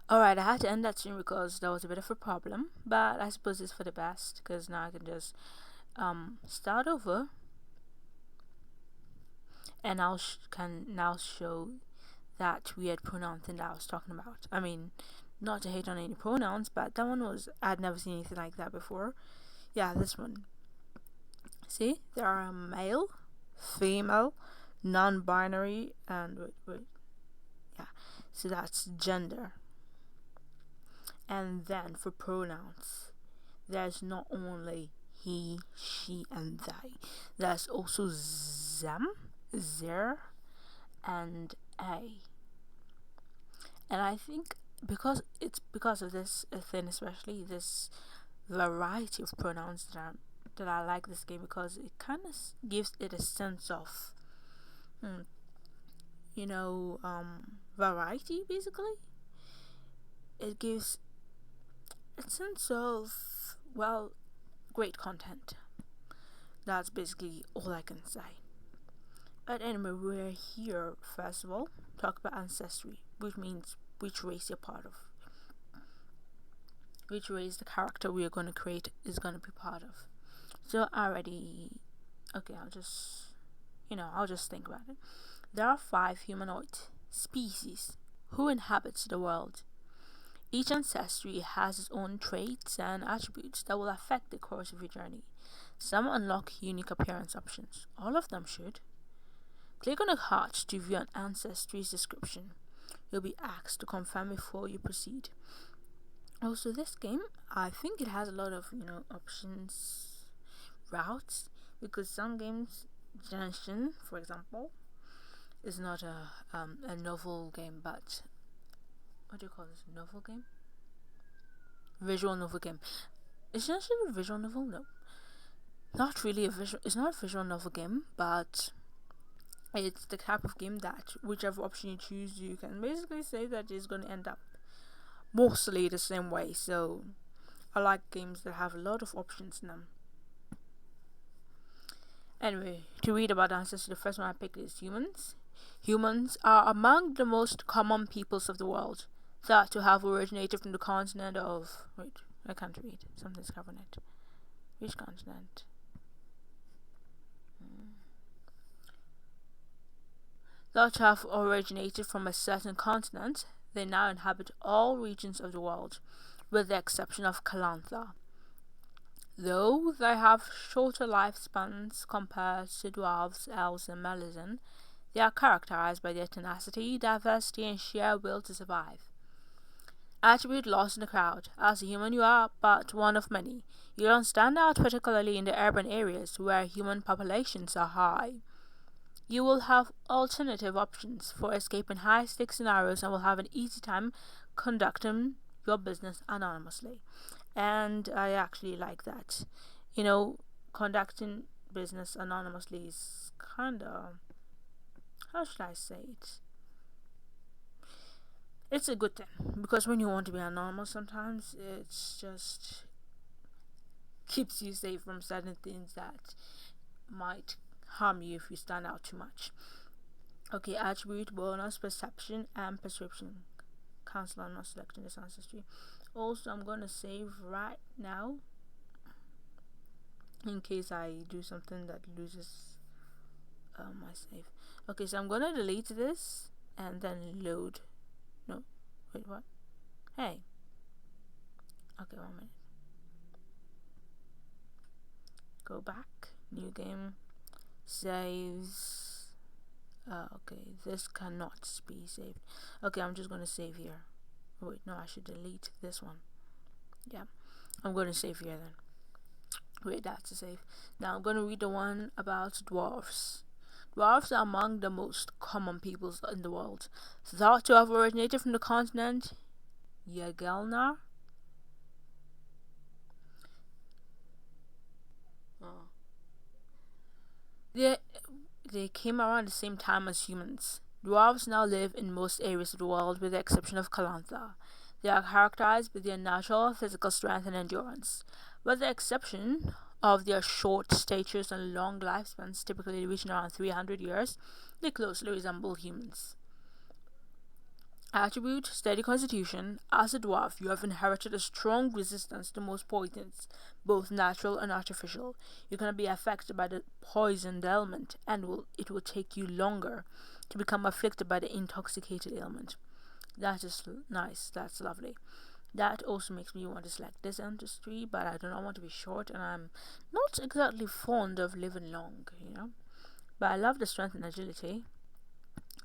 Alright, I had to end that stream because there was a bit of a problem, but I suppose it's for the best because now I can just start over, and can now show that weird pronoun thing that I was talking about. I mean, not to hate on any pronouns, but that one I'd never seen anything like that before. Yeah, this one. See, there are male, female, non-binary, and yeah. So that's gender. And then for pronouns, there's not only he, she, and they. There's also them, their, and a. And I think because of this thing, especially this variety of pronouns that I like this game, because it kind of gives it a sense of, variety. Basically, it gives a sense of great content. That's basically all I can say. But anyway, we're here first of all talk about ancestry, which means which race you're part of, which race the character we are going to create is going to be part of. So I'll just think about it. There are 5 humanoid species who inhabits the world. Each ancestry has its own traits and attributes that will affect the course of your journey. Some unlock unique appearance options. All of them should. Click on the heart to view an ancestry's description. You'll be asked to confirm before you proceed. Also, this game, I think it has a lot of options, routes, because some games, Genshin, for example, is not a novel game, but what do you call this? Novel game? Visual novel game. Is Genshin a visual novel? No, not really a visual. It's not a visual novel game, but it's the type of game that whichever option you choose, you can basically say that it's going to end up mostly the same way. So I like games that have a lot of options in them. Anyway, to read about ancestry, the first one I picked is humans. Humans are among the most common peoples of the world, thought to have originated from the continent of... Wait, I can't read. Something's covering it. Which continent? Thought to have originated from a certain continent, they now inhabit all regions of the world, with the exception of Calantha. Though they have shorter lifespans compared to dwarves, elves, and Melusin, they are characterized by their tenacity, diversity, and sheer will to survive. Attribute lost in the crowd. As a human, you are but one of many. You don't stand out particularly in the urban areas where human populations are high. You will have alternative options for escaping high-stakes scenarios and will have an easy time conducting your business anonymously. And I actually like that. Conducting business anonymously is kinda... how should I say it? It's a good thing, because when you want to be anonymous, sometimes it's just keeps you safe from certain things that might harm you if you stand out too much. Okay, attribute, bonus, perception, and prescription. Cancel. I'm not selecting this ancestry. Also, I'm going to save right now in case I do something that loses my save. Okay, so I'm going to delete this and then load. No, wait, what? Hey. Okay, 1 minute. Go back. New game. Saves. Okay, this cannot be saved. Okay, I'm just going to save here. Oh, wait, no, I should delete this one. Yeah, I'm going to save here then. Wait, that's a save. Now I'm going to read the one about dwarves. Dwarves are among the most common peoples in the world, thought to have originated from the continent Yagelnar. They came around the same time as humans. Dwarves now live in most areas of the world with the exception of Calantha. They are characterized by their natural physical strength and endurance. With the exception of their short statures and long lifespans, typically reaching around 300 years, they closely resemble humans. Attribute: steady constitution. As a dwarf, you have inherited a strong resistance to most poisons, both natural and artificial. You're going to be affected by the poisoned ailment, and it will take you longer to become afflicted by the intoxicated ailment. That is nice. That's lovely. That also makes me want to select this ancestry, but I do not want to be short, and I'm not exactly fond of living long, But I love the strength and agility.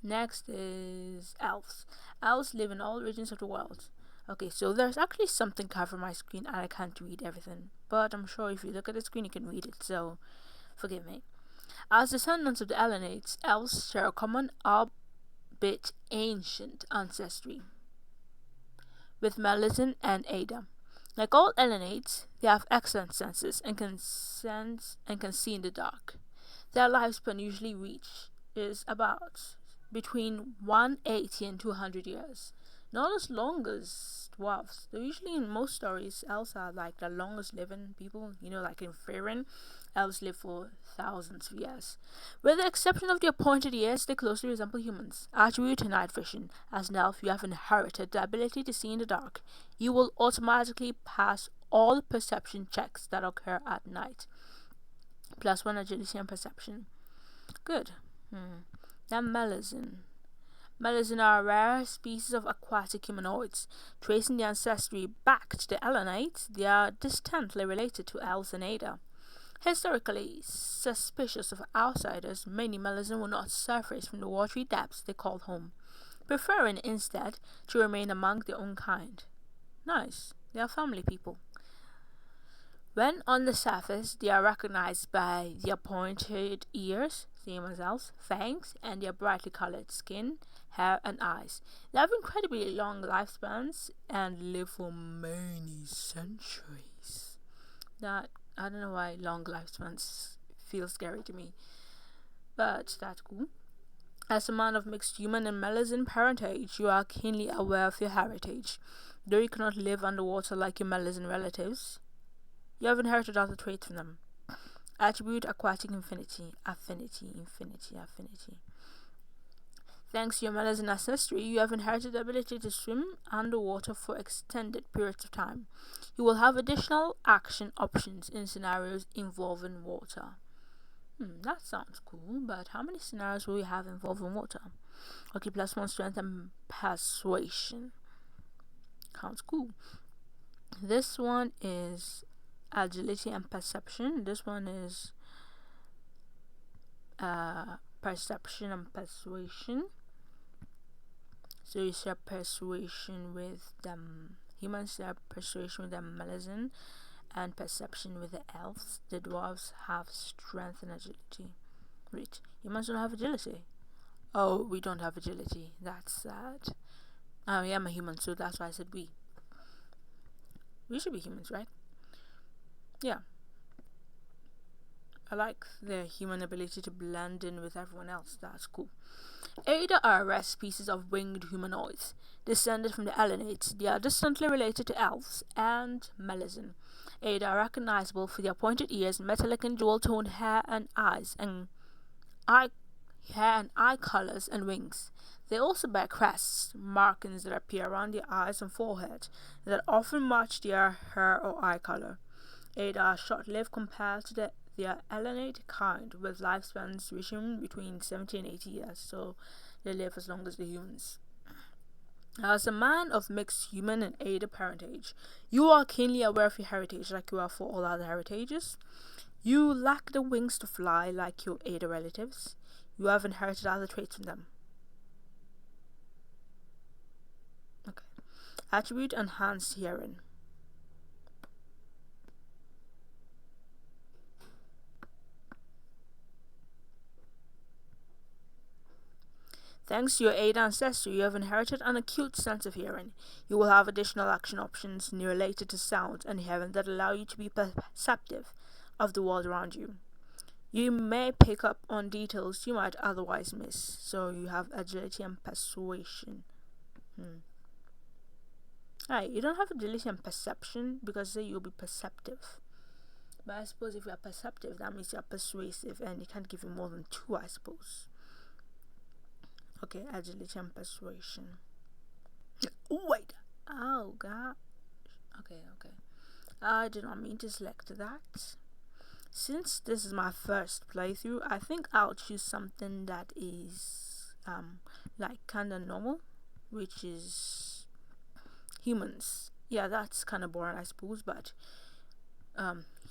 Next is elves. Elves live in all regions of the world. Okay, so there's actually something covering my screen and I can't read everything. But I'm sure if you look at the screen you can read it, so forgive me. As descendants of the Elenites, elves share a common, albeit ancient, ancestry with Melizin and Ada. Like all Elenites, they have excellent senses and can see in the dark. Their lifespan usually is about between 180 and 200 years. Not as long as dwarves. They're usually, in most stories, elves are like the longest living people. Like in Faerun, elves live for thousands of years. With the exception of the appointed years, they closely resemble humans. Attribute: night vision. As an elf, you have inherited the ability to see in the dark. You will automatically pass all perception checks that occur at night. +1 agility and perception. Good. Then Melizin. Melizin are a rare species of aquatic humanoids. Tracing the ancestry back to the Elenites, they are distantly related to elves and Ada. Historically suspicious of outsiders, many Melizin will not surface from the watery depths they call home, preferring instead to remain among their own kind. Nice. They are family people. When on the surface, they are recognized by their pointed ears, same as elves, fangs, and their brightly colored skin, hair, and eyes. They have incredibly long lifespans and live for many centuries. I don't know why long lifespans feel scary to me, but that's cool. As a man of mixed human and Melizin parentage, you are keenly aware of your heritage. Though you cannot live underwater like your Melizin relatives, you have inherited other traits from them. Attribute: aquatic affinity. Thanks to your Melizin ancestry, you have inherited the ability to swim underwater for extended periods of time. You will have additional action options in scenarios involving water. That sounds cool, but how many scenarios will you have involving water? Okay, +1 strength and persuasion. Sounds cool. This one is agility and perception. This one is perception and persuasion. So you share persuasion with them. Humans share persuasion with the Melizin, and perception with the elves. The dwarves have strength and agility. Wait, humans don't have agility. Oh, we don't have agility. That's sad. I am a human, so that's why I said we. We should be humans, right? Yeah. I like their human ability to blend in with everyone else. That's cool. Ada are rare species of winged humanoids. Descended from the Elenites, they are distantly related to elves and Melizin. Ada are recognizable for their pointed ears, metallic and dual-toned hair and eye colors and wings. They also bear crests, markings that appear around their eyes and forehead, that often match their hair or eye color. Ada are short-lived compared to their Elenite kind, with lifespans reaching between 70 and 80 years, so they live as long as the humans. As a man of mixed human and Ada parentage, you are keenly aware of your heritage like you are for all other heritages. You lack the wings to fly like your Ada relatives. You have inherited other traits from them. Okay. Attribute: enhanced hearing. Thanks to your Ada ancestry, you have inherited an acute sense of hearing. You will have additional action options related to sound and hearing that allow you to be perceptive of the world around you. You may pick up on details you might otherwise miss, so you have agility and persuasion. Alright, you don't have agility and perception because you'll be perceptive. But I suppose if you are perceptive, that means you are persuasive, and you can't give you more than 2, I suppose. Okay, agility and persuasion. Wait. Oh god. Okay, okay. I did not mean to select that. Since this is my first playthrough, I think I'll choose something that is like kinda normal, which is humans. Yeah, that's kinda boring I suppose, but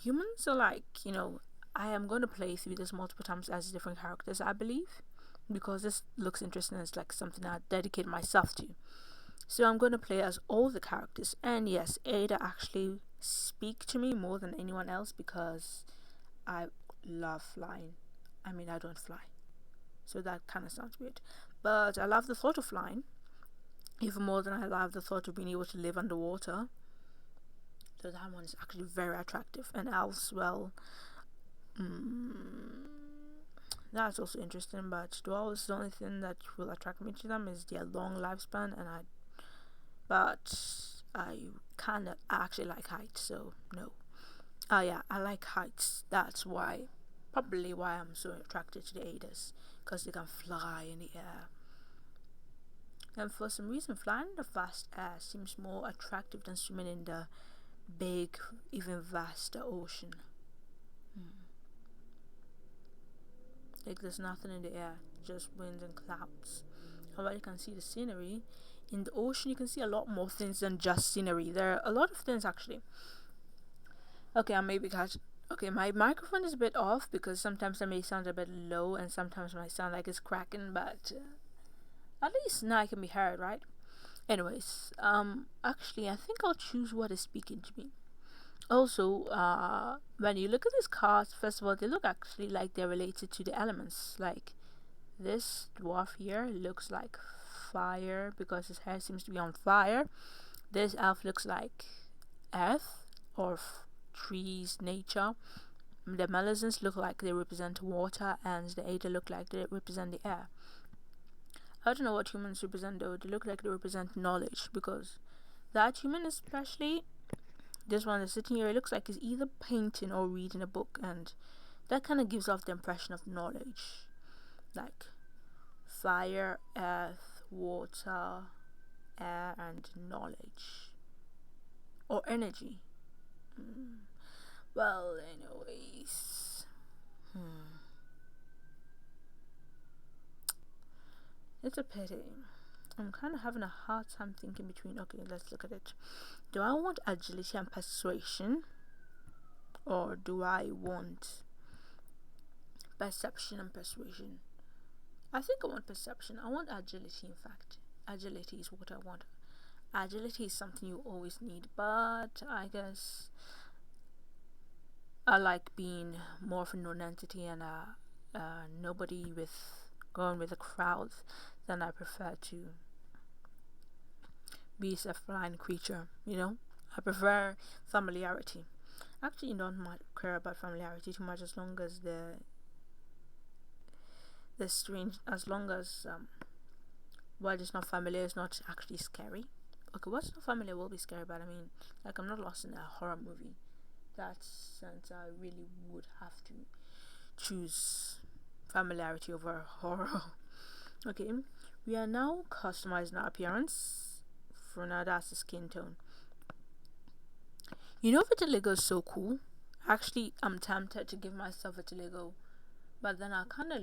humans are like, I am gonna play through this multiple times as different characters, I believe. Because this looks interesting, it's like something I dedicate myself to. So I'm going to play as all the characters, and yes, Ada actually speak to me more than anyone else because I love flying. I mean, I don't fly, so that kind of sounds weird, but I love the thought of flying even more than I love the thought of being able to live underwater. So that one is actually very attractive, and else, well, that's also interesting. But dwells, the only thing that will attract me to them is their long lifespan, but I kind of actually like heights, so no. Yeah, I like heights. That's probably why I'm so attracted to the Adas, because they can fly in the air. And for some reason, flying in the vast air seems more attractive than swimming in the big, even vaster ocean. Like there's nothing in the air, just wind and clouds. However, you can see the scenery. In the ocean, you can see a lot more things than just scenery. There are a lot of things actually. Okay, I maybe catch. Okay, my microphone is a bit off because sometimes I may sound a bit low and sometimes I sound like it's cracking, but at least now I can be heard, right? Anyways, actually, I think I'll choose what is speaking to me. Also, when you look at these cards, first of all, they look actually like they're related to the elements. Like this dwarf here looks like fire because his hair seems to be on fire. This elf looks like earth or trees, nature. The Melisons look like they represent water, and the Ada look like they represent the air. I don't know what humans represent though. They look like they represent knowledge because that human, especially this one that's sitting here, it looks like he's either painting or reading a book, and that kind of gives off the impression of knowledge, like fire, earth, water, air, and knowledge or energy. Well, anyways, it's a pity. I'm kind of having a hard time thinking between. Okay, let's look at it. Do I want agility and persuasion, or do I want perception and persuasion? I think I want perception. I want agility, in fact. Agility is what I want. Agility is something you always need, but I guess I like being more of a known entity and nobody going with the crowd than I prefer to be a flying creature, I prefer familiarity. Actually, don't care about familiarity too much as long as the strange, as long as what is not familiar is not actually scary. Okay, what's not familiar will be scary, but I mean, like, I'm not lost in a horror movie. That sense, I really would have to choose familiarity over horror. Okay, we are now customizing our appearance. For now, that's the skin tone. Vitiligo is so cool. Actually, I'm tempted to give myself vitiligo, but then I kind of